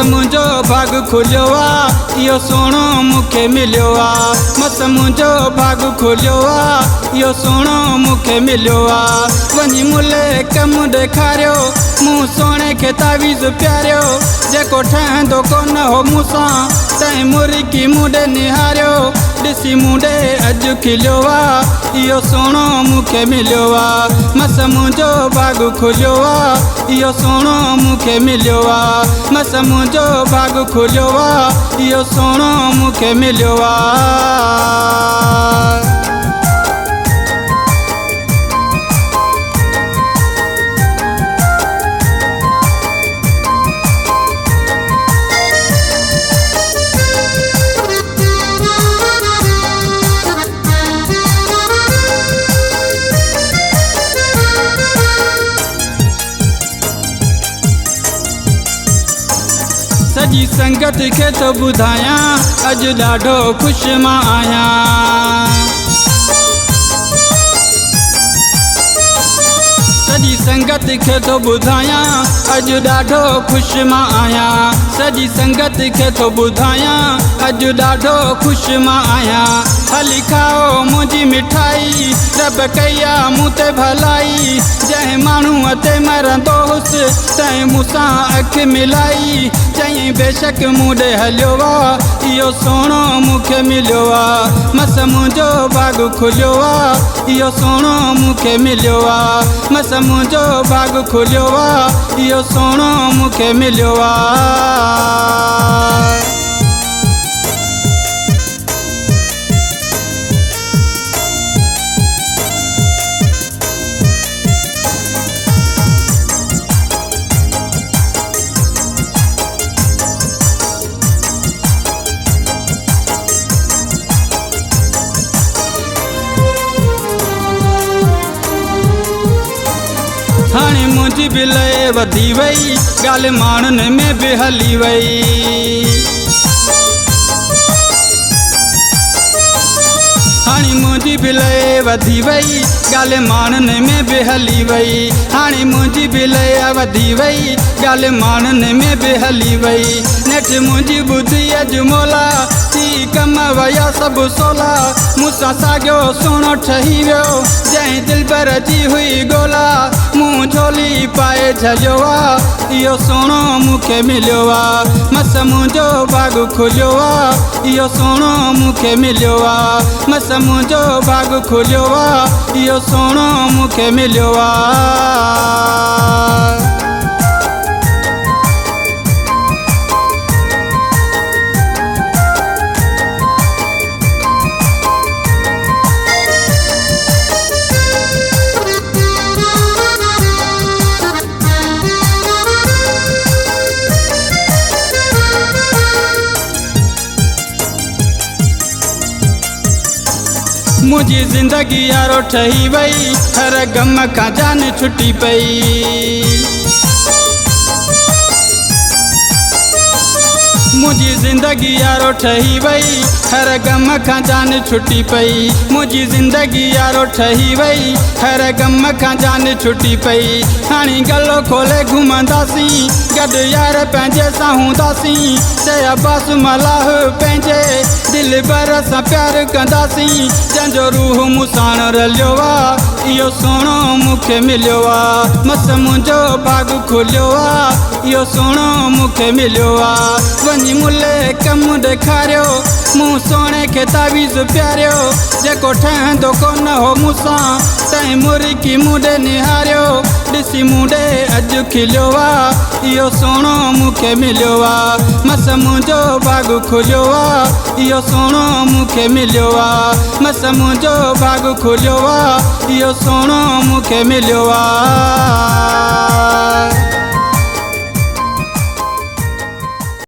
मुंहिंजो भाग खुलियो आहे इहो सुहिणो मूंखे मिलियो आहे मस मुंहिंजो भाग खुलियो आहे इहो सुहिणो मूंखे मिलियो आहे वञी मुले कमु ॾेखारियो मूं सोणे खे तावीज़ प्यारियो जेको ठहंदो कोन हो मूंसां तंहिं मुर्गी मुंडे निहारियो ॾिसी मुंडे अॼु खिलियो आहे इहो सुहिणो मूंखे मिलियो आहे मस मुंहिंजो भाग खुलियो आहे इहो सुहिणो मूंखे मिलियो आहे मस मुंहिंजो भाग खुलियो आहे इहो सुहिणो मूंखे मिलियो आहे सॼी संगत खे तो ॿुधायां अॼु ॾाढो ख़ुशि मां आहियां सॼी संगत खे तो ॿुधायां अॼु ॾाढो ख़ुशि मां आहियां सॼी संगत खे तो ॿुधायां अॼु ॾाढो ख़ुशि मां आहियां हली खाओ मुंहिंजी मिठाई रब कई आहे मूं ते भलाई जंहिं माण्हूअ ते मरंदो हुसि तंहिं मूंसां अखि मिलाई चई बेशक मूं ॾे हलियो आहे इहो सुहिणो मूंखे मिलियो आहे मस मुंहिंजो भाग खुलियो आहे इहो सुहिणो मूंखे मिलियो आहे मस मुंहिंजो भाग खुलियो आहे इहो सुहिणो मूंखे मिलियो आहे हाणे मुंहिंजी बि लय वधी वई ॻाल्हि माण्हुनि में बि हली वई हाणे मुंहिंजी बि लय वधी वई ॻाल्हि माण्हुनि में बि हली वई हाणे मुंहिंजी बि लय वधी वई ॻाल्हि माण्हुनि में बि हली वई नेठ मुंहिंजी ॿुधी अॼु मोला थी कम वया सभु सोला मूंसां साॻियो सुहिणो ठही वियो जंहिं दिलबर जी हुई ॻोल्हा मूं झोली पाए झलियो आहे इहो सुहिणो मूंखे मिलियो आहे मस मुंहिंजो भाग खुलियो आहे इहो सुहिणो मूंखे मिलियो आहे मस मुंहिंजो भाग खुलियो आहे इहो सुहिणो मूंखे मिलियो आहे मुंहिंजी ज़िंदगी यारो ठही वई हर गम खां जान छुटी पई मुंहिंजी ज़िंदगी यारो ठही वई हर गम खां जान छुटी पई मुंहिंजी ज़िंदगी यारो ठही वई हर गम खां जान छुटी पई हाणे गलो खोले घुमंदासीं गॾु यार पंहिंजे सां हूंदासीं चया बस मलाह पंहिंजे दिल भर सां प्यार कंदासीं जंहिंजो रूह मूंसां रलियो आहे इहो सुहिणो मूंखे मिलियो आहे मस मुंहिंजो भाग खुलियो आहे इहो सुहिणो मूंखे मिलियो आहे वञी मुले कमु ॾेखारियो मूं सोणे खे तावीज़ प्यारियो जेको ठहंदो कोन हो मूंसां तंहिं मुर्गी मुंडे निहारियो ॾिसी मुंडे अॼु खिलियो आहे इहो सुहिणो मूंखे मिलियो आहे मस मुंहिंजो भाग खुलियो आहे इहो सुहिणो मूंखे मिलियो आहे मस मुंहिंजो भाग खुलियो आहे इहो सुहिणो मूंखे मिलियो आहे